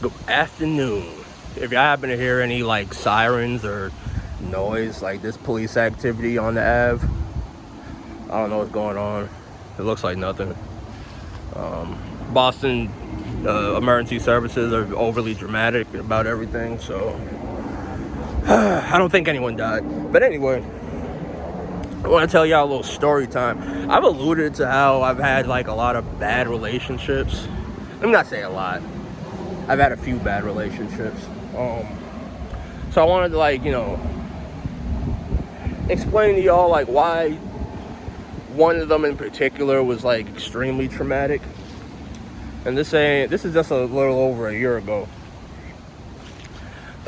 Good afternoon. If y'all happen to hear any like sirens or noise, like this police activity on the Ave, I don't know what's going on. It looks like nothing. Boston emergency services are overly dramatic about everything, so I don't think anyone died. But anyway, I want to tell y'all a little story time. I've alluded to how I've had like a lot of bad relationships. Let me not say a lot. I've had a few bad relationships. So I wanted to like, explain to y'all like why one of them in particular was like extremely traumatic. And this is just a little over a year ago.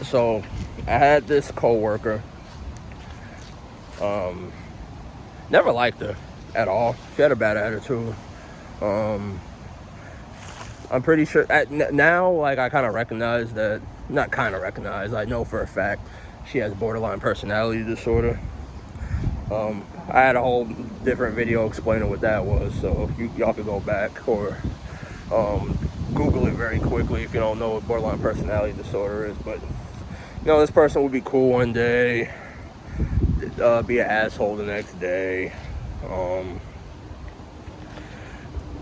So I had this coworker. Never liked her at all. She had a bad attitude. I'm pretty sure now, like, I kind of recognize that, not kind of recognize, I know for a fact she has borderline personality disorder. I had a whole different video explaining what that was, so y'all could go back or Google it very quickly if you don't know what borderline personality disorder is. But, this person would be cool one day, be an asshole the next day.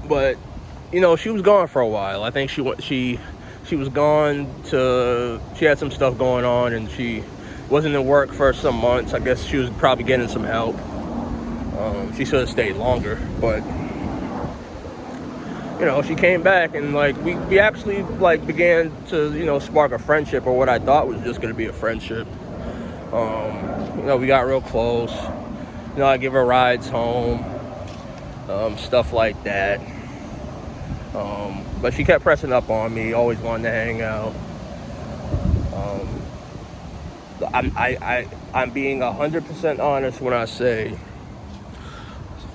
But she was gone for a while. I think she was gone she had some stuff going on, and she wasn't in work for some months. I guess she was probably getting some help. She should have stayed longer, but she came back, and like we actually like began to spark a friendship, or what I thought was just gonna be a friendship. We got real close. I give her rides home, stuff like that. But she kept pressing up on me, always wanting to hang out. I'm being 100% honest when I say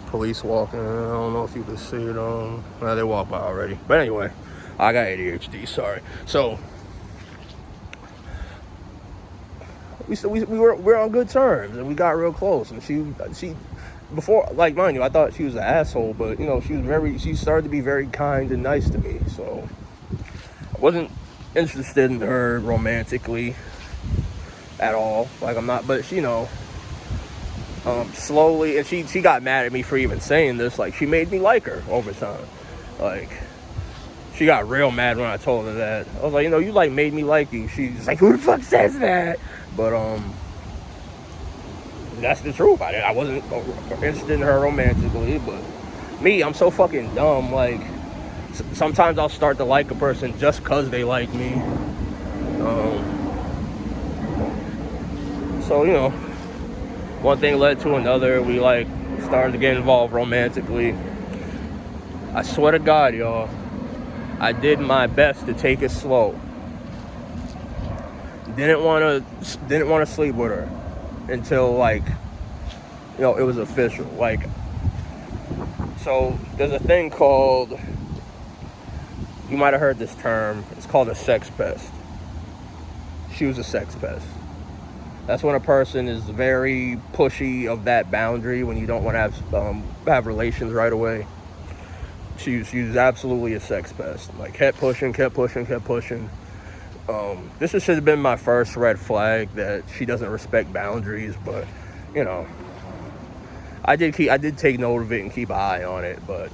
police walking. I don't know if you can see it. Well, they walked by already. But anyway, I got ADHD. Sorry. So we're on good terms, and we got real close. And she before, like, mind you, I thought she was an asshole, but she started to be very kind and nice to me. So I wasn't interested in her romantically at all. Like, I'm not, but slowly, and she got mad at me for even saying this. Like, she made me like her over time. Like, she got real mad when I told her that. I was like, you like made me like you. She's like, who the fuck says that? But that's the truth. I wasn't interested in her romantically, but me, I'm so fucking dumb. Like, sometimes I'll start to like a person just because they like me. So, one thing led to another. We, like, started to get involved romantically. I swear to God, y'all, I did my best to take it slow. Didn't want to sleep with her until, like, it was official. Like, so there's a thing called, you might have heard this term, it's called a sex pest. She was a sex pest. That's when a person is very pushy of that boundary, when you don't want to have relations right away. She was absolutely a sex pest. Like, kept pushing. This should have been my first red flag, that she doesn't respect boundaries. But I did take note of it and keep an eye on it. But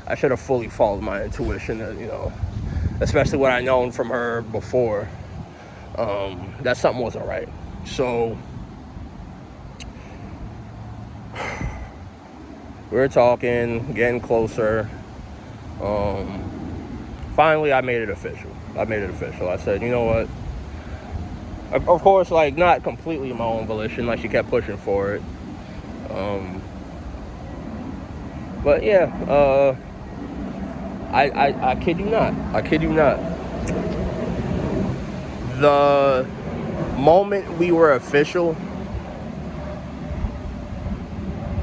I should have fully followed my intuition. Especially what I known from her before, that something wasn't right. So we were talking, getting closer. Finally, I made it official. I said, you know what? Of course, like, not completely my own volition. Like, she kept pushing for it. But yeah, I kid you not. The moment we were official,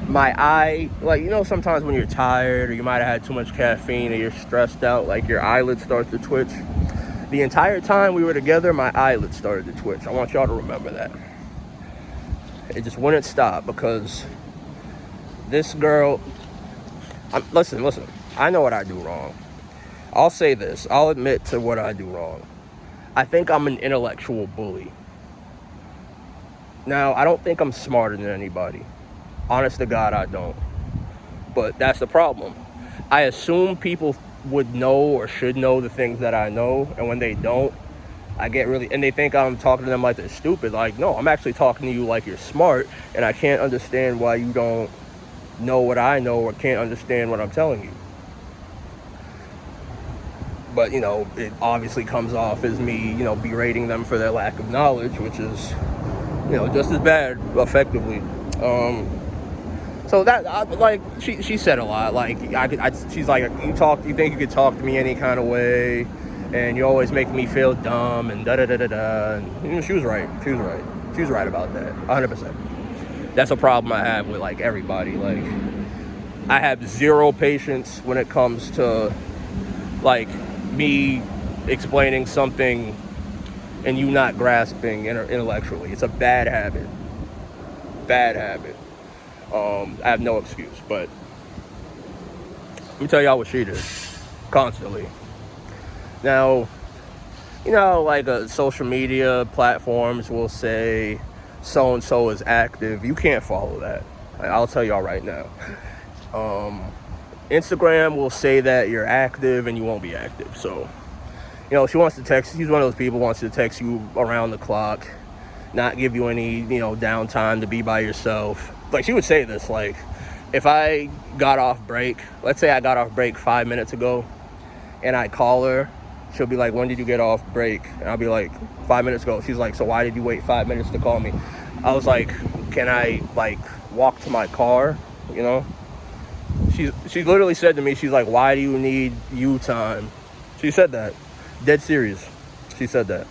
my eye, like, sometimes when you're tired, or you might have had too much caffeine, or you're stressed out, like, your eyelid starts to twitch. The entire time we were together, my eyelid started to twitch. I want y'all to remember that. It just wouldn't stop, because this girl, listen, I know what I do wrong. I'll say this. I'll admit to what I do wrong. I think I'm an intellectual bully. Now, I don't think I'm smarter than anybody. Honest to God, I don't. But that's the problem. I assume people would know or should know the things that I know, and when they don't, I get really, and they think I'm talking to them like they're stupid. Like, no, I'm actually talking to you like you're smart, and I can't understand why you don't know what I know or can't understand what I'm telling you. But, it obviously comes off as me, berating them for their lack of knowledge, which is, just as bad, effectively. So that, she said a lot. Like, she's like, you think you could talk to me any kind of way, and you always make me feel dumb, and da-da-da-da-da. And, she was right. She was right about that, 100%. That's a problem I have with, like, everybody. Like, I have zero patience when it comes to, like, me explaining something and you not grasping intellectually. It's a bad habit. I have no excuse, but let me tell y'all what she did constantly. Now, like social media platforms will say so-and-so is active. You can't follow that. I'll tell y'all right now. Instagram will say that you're active and you won't be active. So, she wants to text. She's one of those people who wants to text you around the clock, not give you any, downtime to be by yourself. Like, she would say this, like, if I got off break, let's say I got off break 5 minutes ago, and I call her, she'll be like, when did you get off break? And I'll be like, 5 minutes ago. She's like, so why did you wait 5 minutes to call me? I was like, can I, like, walk to my car, She literally said to me, she's like, why do you need you time? She said that. Dead serious. She said that.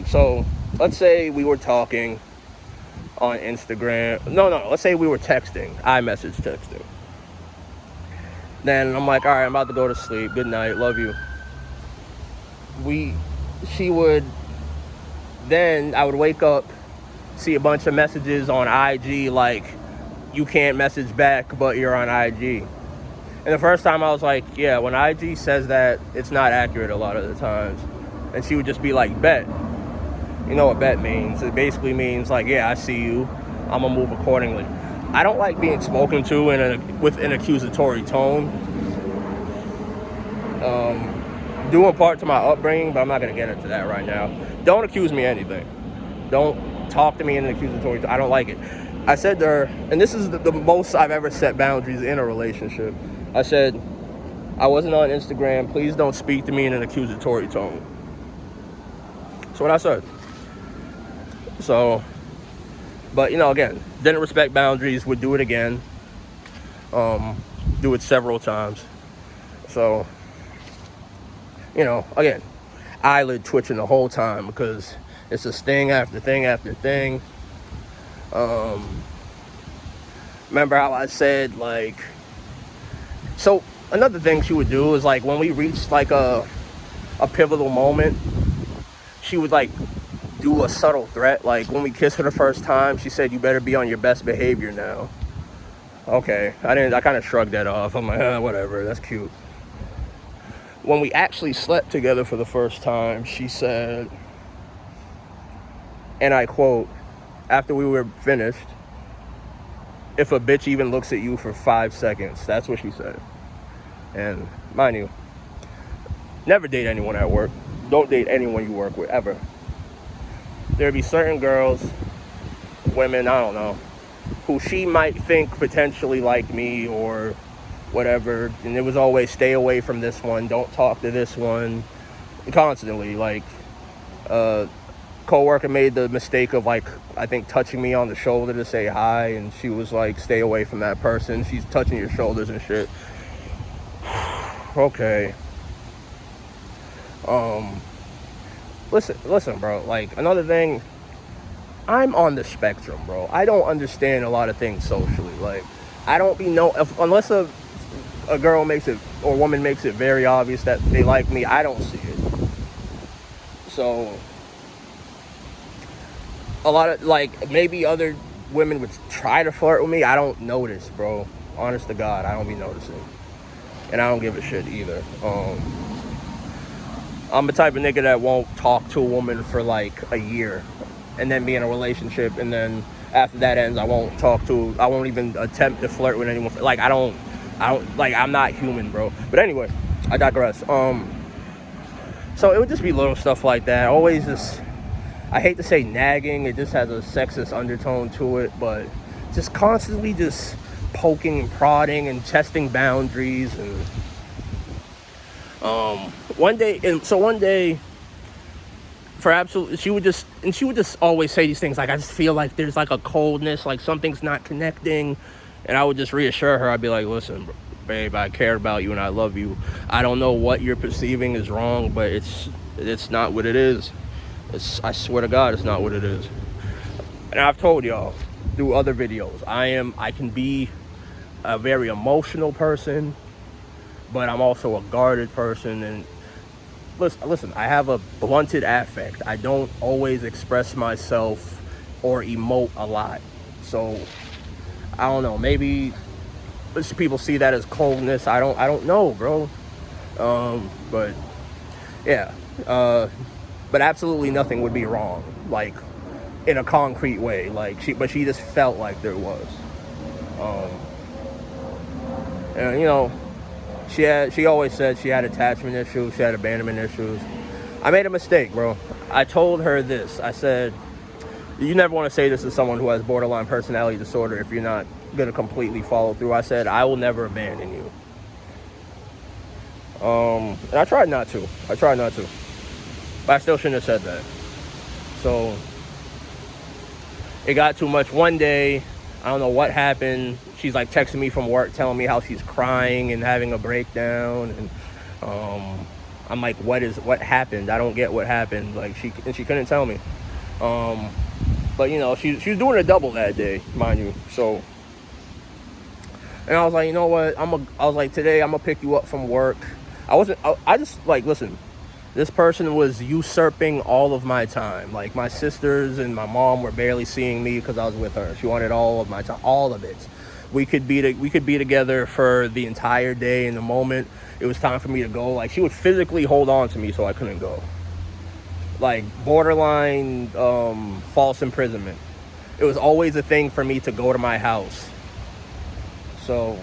So let's say we were talking on Instagram. No, let's say we were texting. iMessage texting. Then I'm like, all right, I'm about to go to sleep. Good night. Love you. I would wake up, see a bunch of messages on IG like, you can't message back, but you're on IG. And the first time I was like, yeah, when IG says that, it's not accurate a lot of the times. And she would just be like, bet. You know what bet means? It basically means like, yeah, I see you. I'm gonna move accordingly. I don't like being spoken to with an accusatory tone. Due in part to my upbringing, but I'm not gonna get into that right now. Don't accuse me of anything. Don't talk to me in an accusatory tone. I don't like it. I said to her, and this is the most I've ever set boundaries in a relationship. I said, I wasn't on Instagram. Please don't speak to me in an accusatory tone. That's what I said. So, but, again, didn't respect boundaries, would do it again. Do it several times. So, again, eyelid twitching the whole time because it's just thing after thing after thing. Remember how I said, like, so another thing she would do is, like, when we reached like a pivotal moment, she would like do a subtle threat. Like when we kissed for the first time, she said, you better be on your best behavior now. Okay, I kind of shrugged that off. I'm like, whatever, that's cute. When we actually slept together for the first time, she said, and I quote, after we were finished, if a bitch even looks at you for 5 seconds. That's what she said. And mind you, never date anyone at work. Don't date anyone you work with, ever. There'd be certain girls, women, I don't know, who she might think potentially like me or whatever. And it was always, stay away from this one. Don't talk to this one. Constantly, like, coworker made the mistake of, like, I think touching me on the shoulder to say hi, and she was like, stay away from that person. She's touching your shoulders and shit. Okay. Listen, bro. Like, another thing, I'm on the spectrum, bro. I don't understand a lot of things socially. Like, I don't be unless a girl makes it, or a woman makes it very obvious that they like me, I don't see it. So, a lot of, like, maybe other women would try to flirt with me. I don't notice, bro. Honest to God, I don't be noticing. And I don't give a shit either. I'm the type of nigga that won't talk to a woman for like a year and then be in a relationship, and then after that ends, I won't even attempt to flirt with anyone. Like, I don't, like, I'm not human, bro. But anyway, I digress. So it would just be little stuff like that. Always just, I hate to say nagging, it just has a sexist undertone to it, but just constantly just poking and prodding and testing boundaries. And one day she would just always say these things like, I just feel like there's like a coldness, like something's not connecting. And I would just reassure her. I'd be like, listen, babe, I care about you and I love you. I don't know what you're perceiving is wrong, but it's not what it is. I swear to God, it's not what it is. And I've told y'all through other videos, I can be a very emotional person, but I'm also a guarded person. And listen, I have a blunted affect. I don't always express myself or emote a lot. So I don't know, maybe people see that as coldness. I don't know, bro. But yeah, but absolutely nothing would be wrong, like in a concrete way. Like she just felt like there was. And you know, she always said she had attachment issues, she had abandonment issues. I made a mistake, bro. I told her this. I said, you never want to say this to someone who has borderline personality disorder if you're not going to completely follow through. I said, I will never abandon you. And I tried not to. But I still shouldn't have said that. So it got too much. One day, I don't know what happened. She's like texting me from work, telling me how she's crying and having a breakdown. And I'm like, what happened? I don't get what happened. Like she couldn't tell me. But you know, she was doing a double that day, mind you. So, and I was like, you know what? I was like, today I'm gonna pick you up from work. I just like, listen, this person was usurping all of my time. Like my sisters and my mom were barely seeing me because I was with her. She wanted all of my time, all of it. We could be together for the entire day. In the moment it was time for me to go, like she would physically hold on to me so I couldn't go. Like borderline false imprisonment. It was always a thing for me to go to my house. So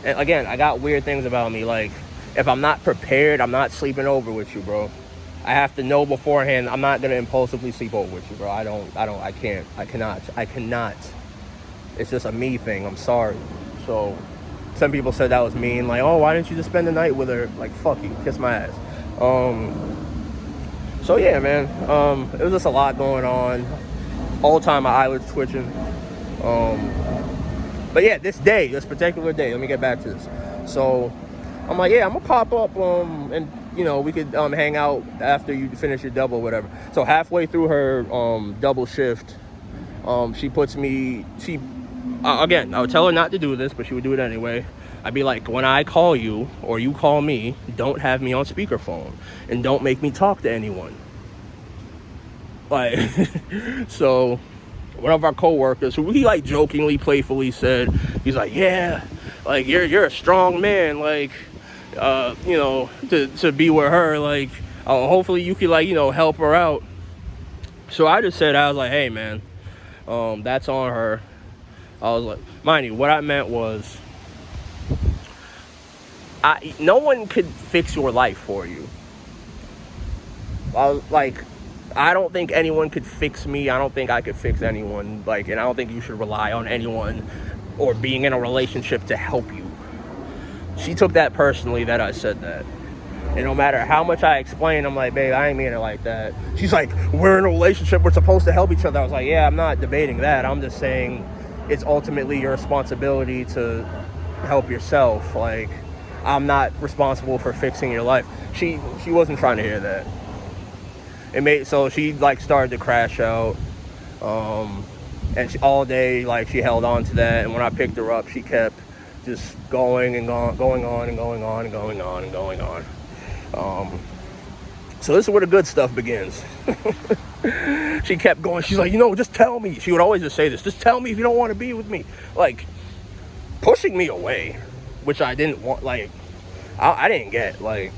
and again, I got weird things about me. Like if I'm not prepared, I'm not sleeping over with you, bro. I have to know beforehand. I'm not gonna impulsively sleep over with you, bro. I cannot. It's just a me thing. I'm sorry. So some people said that was mean. Like, oh, why didn't you just spend the night with her? Like, fuck you, kiss my ass. So yeah, man. It was just a lot going on. All the time my eyelids twitching. But yeah, this particular day, let me get back to this. So I'm like, yeah, I'm gonna pop up and you know, we could hang out after you finish your double or whatever. So halfway through her double shift, she puts me, again, I would tell her not to do this, but she would do it anyway. I'd be like, when I call you or you call me, don't have me on speakerphone and don't make me talk to anyone. Like, so one of our coworkers, who he like jokingly, playfully said, he's like, yeah, like you're a strong man, like, you know, to be with her, like, hopefully you could, like, you know, help her out. So I was like, hey man, that's on her. I was like, mind you, what I meant was, no one could fix your life for you. I was like, I don't think anyone could fix me. I don't think I could fix anyone. Like, and I don't think you should rely on anyone or being in a relationship to help you. She took that personally that I said that. And no matter how much I explain, I'm like, babe, I ain't mean it like that. She's like, we're in a relationship, we're supposed to help each other. I was like, yeah, I'm not debating that. I'm just saying it's ultimately your responsibility to help yourself. Like, I'm not responsible for fixing your life. She wasn't trying to hear that. So she like started to crash out. And all day, like, she held on to that. And when I picked her up, she kept just going on. So this is where the good stuff begins. She kept going. She's like, you know, just tell me. She would always just say this. Just tell me if you don't want to be with me. Like, pushing me away, which I didn't want. Like, I didn't get, like,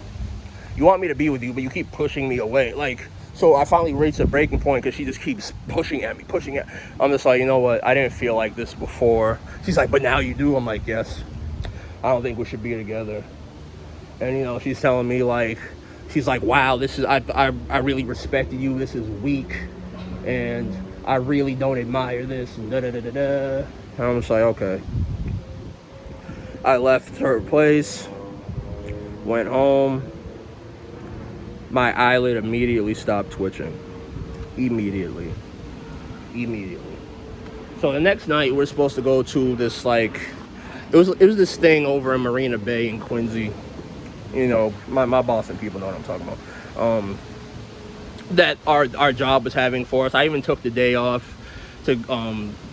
you want me to be with you, but you keep pushing me away. Like, so I finally reached a breaking point because she just keeps pushing at me, pushing at. I'm just like, you know what? I didn't feel like this before. She's like, but now you do. I'm like, yes. I don't think we should be together. And, you know, she's telling me, like, she's like, wow, this is, I really respected you. This is weak. And I really don't admire this. And da-da-da-da-da. And I'm just like, okay. I left her place, went home. My eyelid immediately stopped twitching. Immediately. So the next night, we're supposed to go to this, like, it was this thing over in Marina Bay in Quincy. You know, my Boston people know what I'm talking about. That our job was having for us. I even took the day off to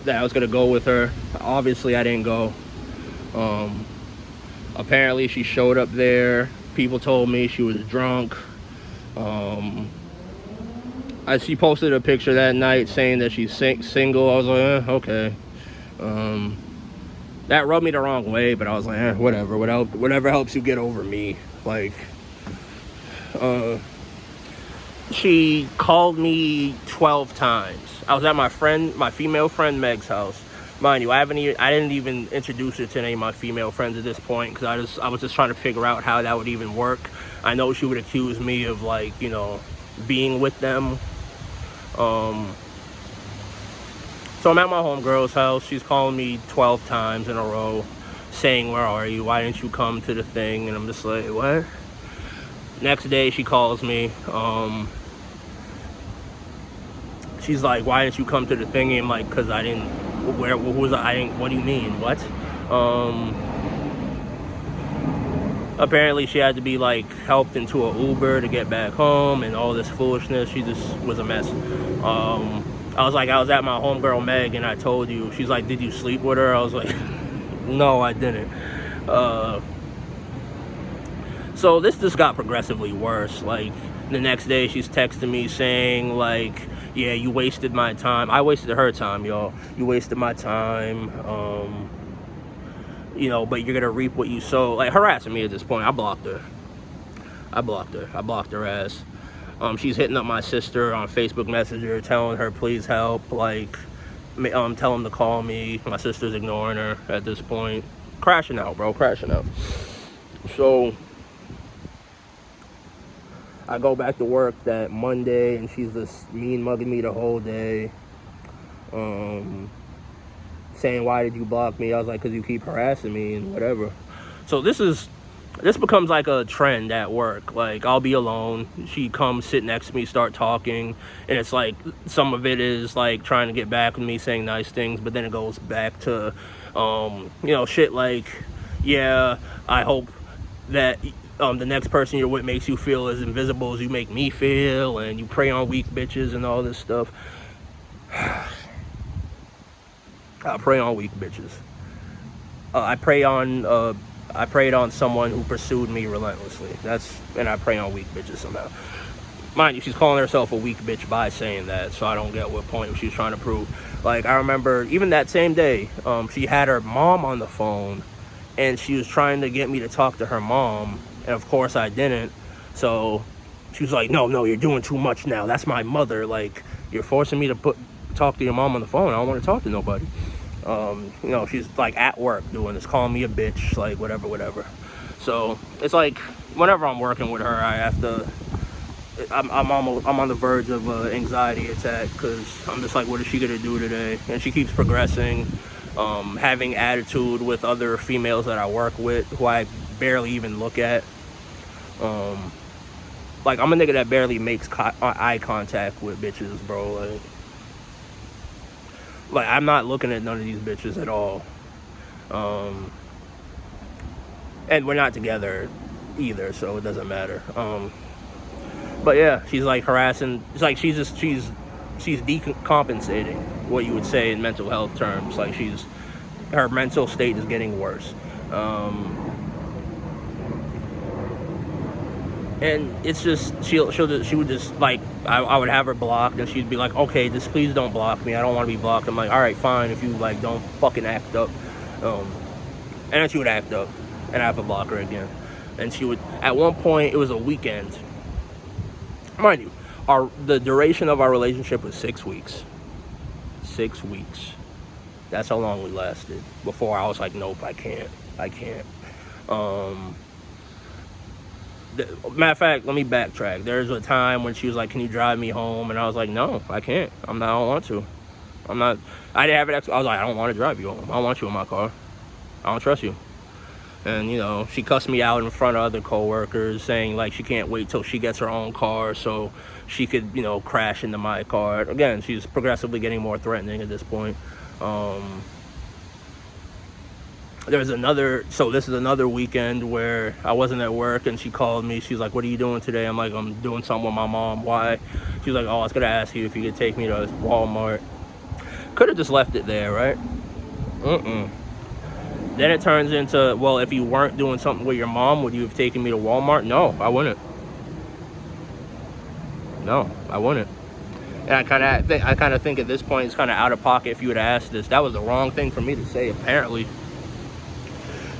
that I was gonna go with her. Obviously, I didn't go. Apparently, she showed up there. People told me she was drunk. She posted a picture that night saying that she's single. I was like, okay. That rubbed me the wrong way, but I was like, whatever. Whatever helps you get over me. Like, she called me 12 times. I was at my female friend Meg's house. Mind you, I didn't even introduce her to any of my female friends at this point because I was just trying to figure out how that would even work. I know she would accuse me of, like, you know, being with them. So I'm at my homegirl's house. She's calling me 12 times in a row saying, where are you? Why didn't you come to the thing? And I'm just like, what? Next day she calls me. She's like, why didn't you come to the thing? And I'm like, because I didn't, what do you mean? What? Apparently she had to be, like, helped into an Uber to get back home and all this foolishness. She just was a mess. I was at my homegirl Meg, and I told you. She's like, did you sleep with her? I was like, no, I didn't. So this just got progressively worse. Like, the next day she's texting me saying, like, yeah, you wasted my time. I wasted her time, y'all. You wasted my time. You know, but you're gonna reap what you sow. Like, harassing me at this point. I blocked her. I blocked her ass. She's hitting up my sister on Facebook Messenger, telling her, please help. Like, tell him to call me. My sister's ignoring her at this point. Crashing out, bro. Crashing out. So I go back to work that Monday, and she's just mean mugging me the whole day. Saying, why did you block me? I was like, because you keep harassing me and whatever. So this becomes like a trend at work. Like, I'll be alone. She comes, sit next to me, start talking. And it's like, some of it is like trying to get back with me, saying nice things. But then it goes back to, you know, shit like, yeah, I hope that the next person you're with makes you feel as invisible as you make me feel. And you prey on weak bitches and all this stuff. I prey on weak bitches. I preyed on someone who pursued me relentlessly. And I prey on weak bitches somehow. Mind you, she's calling herself a weak bitch by saying that, so I don't get what point she's trying to prove. Like, I remember, even that same day, she had her mom on the phone, and she was trying to get me to talk to her mom, and of course I didn't. So she was like, no, you're doing too much now. That's my mother. Like, you're forcing me to talk to your mom on the phone. I don't want to talk to nobody. You know, she's like at work doing this, calling me a bitch, like whatever. So it's like, whenever I'm working with her, I have to, I'm on the verge of an anxiety attack, because I'm just like, what is she gonna do today? And she keeps progressing, having attitude with other females that I work with, who I barely even look at. Like, I'm a nigga that barely makes eye contact with bitches, bro. Like, I'm not looking at none of these bitches at all. And we're not together either, so it doesn't matter. But yeah, she's like harassing. It's like she's decompensating, what you would say in mental health terms. Like, her mental state is getting worse. And it's just, she would just, like, I would have her blocked, and she'd be like, okay, just please don't block me. I don't want to be blocked. I'm like, all right, fine, if you, like, don't fucking act up. And then she would act up, and I have to block her again. And she would, at one point, it was a weekend. Mind you, the duration of our relationship was 6 weeks. 6 weeks. That's how long we lasted. Before I was like, nope, I can't. Matter of fact, let me backtrack. There's a time when she was like, can you drive me home? And I was like, no, I can't. I don't want to. I didn't have it. I was like, I don't want to drive you home. I don't want you in my car. I don't trust you. And, you know, she cussed me out in front of other coworkers, saying, like, she can't wait till she gets her own car so she could, you know, crash into my car. Again, she's progressively getting more threatening at this point. This is another weekend where I wasn't at work, and she called me. She's like, what are you doing today? I'm like, I'm doing something with my mom. Why? She's like, oh, I was going to ask you if you could take me to Walmart. Could have just left it there, right? Then it turns into, well, if you weren't doing something with your mom, would you have taken me to Walmart? No, I wouldn't. And I kind of think at this point it's kind of out of pocket if you would have asked this. That was the wrong thing for me to say, apparently.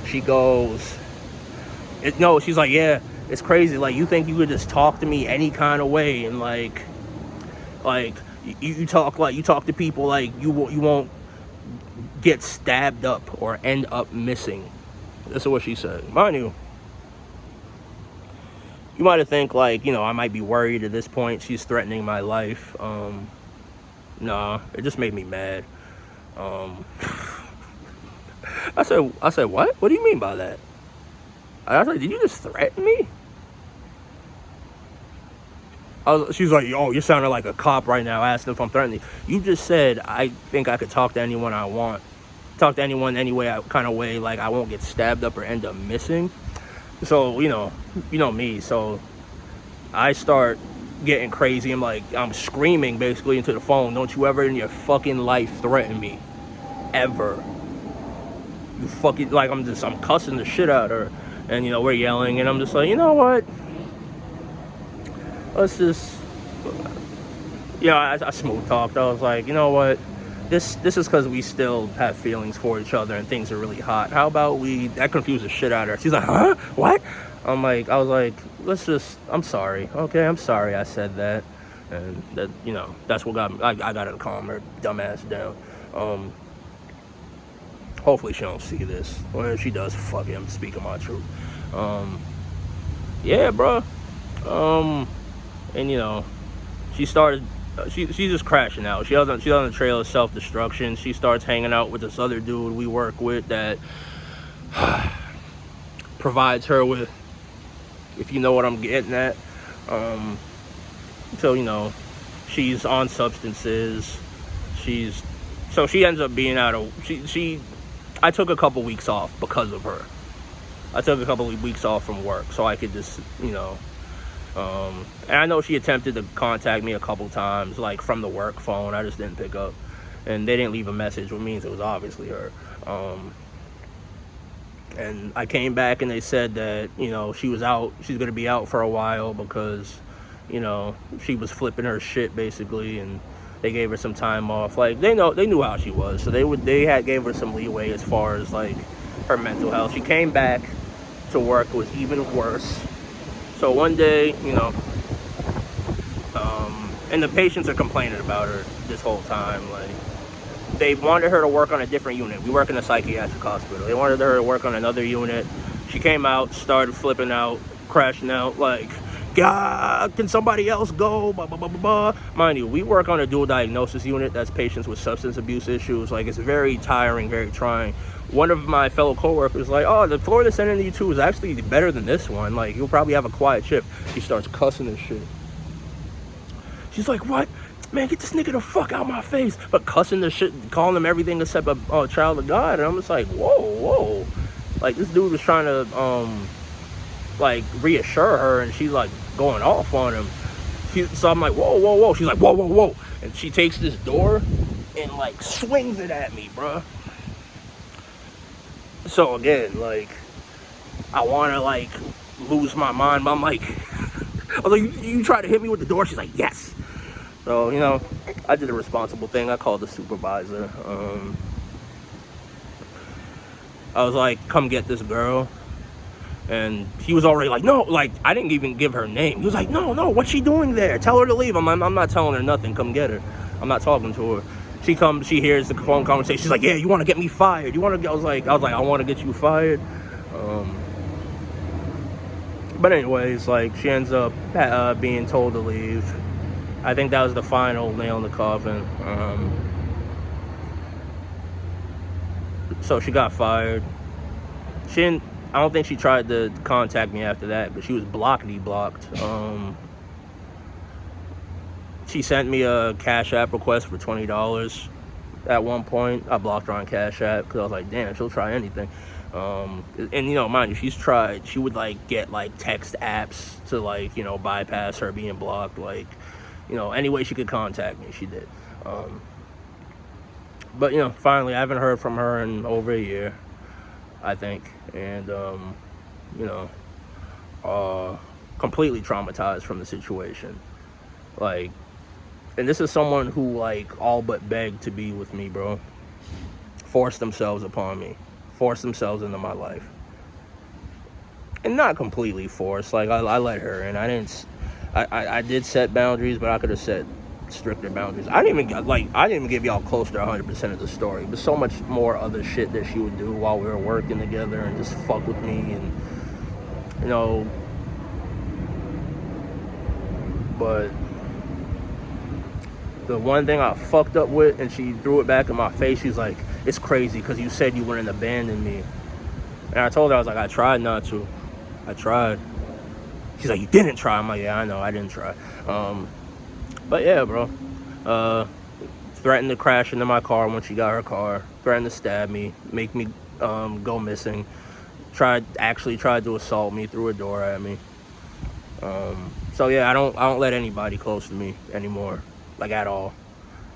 She goes, she's like, yeah, it's crazy. Like, you think you could just talk to me any kind of way, and like you talk to people like you won't get stabbed up or end up missing. That's what she said. Mind you, you might have think like, you know, I might be worried at this point. She's threatening my life. Nah, it just made me mad. I said, what? What do you mean by that? I was like, did you just threaten me? She's like, oh, you're sounding like a cop right now, asking if I'm threatening. You just said, I think I could talk to anyone I want. Talk to anyone any way, kind of way, like I won't get stabbed up or end up missing. So, you know me. So I start getting crazy. I'm screaming basically into the phone. Don't you ever in your fucking life threaten me. Ever. You fucking, like, I'm cussing the shit out of her. And, you know, we're yelling. And I'm just like, you know what? Let's just, you know, I smooth talked. I was like, you know what? This is because we still have feelings for each other and things are really hot. How about that confused the shit out of her. She's like, huh? What? I was like, I'm sorry. Okay, I'm sorry I said that. And that, you know, that's what got me. I got to calm her dumbass down. Hopefully she don't see this. Or if she does, fuck it, I'm speaking my truth. Yeah, bro. And, you know, she started, she's just crashing out. She's on the trail of self-destruction. She starts hanging out with this other dude we work with that provides her with, if you know what I'm getting at. So, you know, she's on substances. So she ends up being I took a couple weeks off because of her. I took a couple of weeks off from work so I could just, you know, and I know she attempted to contact me a couple times, like from the work phone. I just didn't pick up, and they didn't leave a message, which means it was obviously her. And I came back and they said that, you know, she's going to be out for a while because, you know, she was flipping her shit basically, and they gave her some time off. Like, they knew how she was, so they gave her some leeway as far as like her mental health. She came back to work, it was even worse. So one day, you know, and the patients are complaining about her this whole time. Like, they wanted her to work on a different unit. We work in a psychiatric hospital. They wanted her to work on another unit. She came out, started flipping out, crashing out, like, God, can somebody else go? Blah, blah, blah, blah, blah. Mind you, we work on a dual diagnosis unit. That's patients with substance abuse issues. Like, it's very tiring, very trying. One of my fellow coworkers was like, oh, the floor they're sending you to is actually better than this one. Like, you'll probably have a quiet shift. She starts cussing and shit. She's like, what? Man, get this nigga the fuck out of my face. But cussing the shit, calling him everything except a child of God. And I'm just like, whoa. Like, this dude was trying to, like, reassure her, and she's, like, going off on him. So I'm like, whoa. She's like, whoa. And she takes this door and, like, swings it at me, bruh. So, again, like, I want to, like, lose my mind, but I'm like, I was like, you try to hit me with the door? She's like, yes. So, you know, I did a responsible thing. I called the supervisor. I was like, come get this girl. And he was already like, no, like, I didn't even give her name. He was like, no, what's she doing there? Tell her to leave. I'm not telling her nothing. Come get her. I'm not talking to her. She comes, she hears the phone conversation. She's like, yeah, you want to get me fired? You want to? I was like, I want to get you fired. But anyways, like, she ends up being told to leave. I think that was the final nail in the coffin. So she got fired. She didn't. I don't think she tried to contact me after that, but she was blocked. She sent me a Cash App request for $20. At one point, I blocked her on Cash App because I was like, damn, she'll try anything. And, you know, mind you, she's tried. She would, like, get, like, text apps to, like, you know, bypass her being blocked. Like, you know, any way she could contact me, she did. But, you know, finally, I haven't heard from her in over a year, I think. And, you know, completely traumatized from the situation. Like, and this is someone who, like, all but begged to be with me, bro. Forced themselves upon me. Forced themselves into my life. And not completely forced. Like, I let her in. I did set boundaries, but I could have set stricter boundaries. I didn't even give y'all close to 100% of the story. But so much more other shit that she would do while we were working together and just fuck with me. And, you know, but the one thing I fucked up with, and she threw it back in my face, she's like, it's crazy because you said you wouldn't abandon me. And I told her, I was like, I tried not to. I tried. She's like, you didn't try. I'm like, yeah, I know, I didn't try. But yeah, bro. Threatened to crash into my car when she got her car. Threatened to stab me, make me go missing. Tried to assault me, threw a door at me. So yeah, I don't let anybody close to me anymore. Like, at all.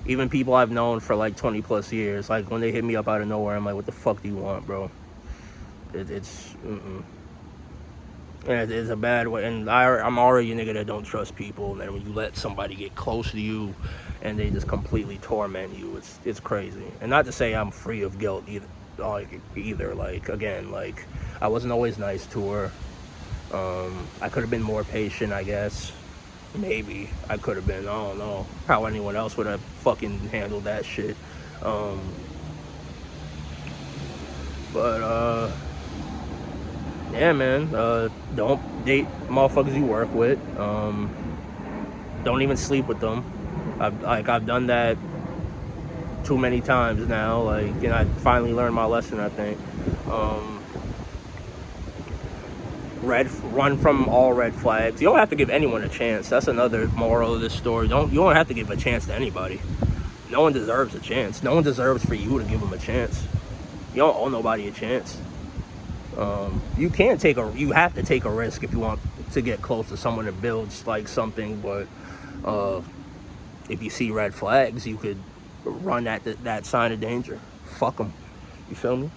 Even people I've known for like 20 plus years, like, when they hit me up out of nowhere, I'm like, what the fuck do you want, bro? It's a bad way. And I'm already a nigga that don't trust people. And then when you let somebody get close to you and they just completely torment you, it's crazy. And not to say I'm free of guilt either. Like, again, like, I wasn't always nice to her. I could have been more patient, I guess. Maybe I could have been. I don't know how anyone else would have fucking handled that shit. But yeah, man. Don't date motherfuckers you work with. Don't even sleep with them. I've done that too many times now. Like, you know, I finally learned my lesson, I think. Run from all red flags. You don't have to give anyone a chance. That's another moral of this story. You don't have to give a chance to anybody. No one deserves a chance. No one deserves for you to give them a chance. You don't owe nobody a chance. You have to take a risk if you want to get close to someone that builds like something. But if you see red flags, you could run at that sign of danger. Fuck them. You feel me?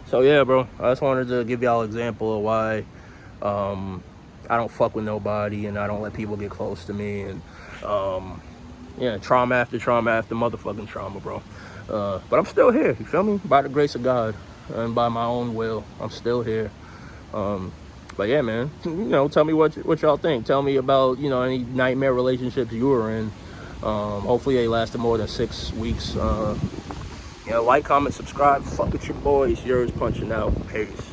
So yeah, bro, I just wanted to give y'all an example of why I don't fuck with nobody and I don't let people get close to me. And yeah, trauma after motherfucking trauma, bro. But I'm still here, you feel me? By the grace of God and by my own will, I'm still here. But yeah, man, you know, tell me what y'all think. Tell me about, you know, any nightmare relationships you were in. Hopefully they lasted more than 6 weeks. Yeah, like, comment, subscribe. Fuck with your boys. Yours punching out. Peace.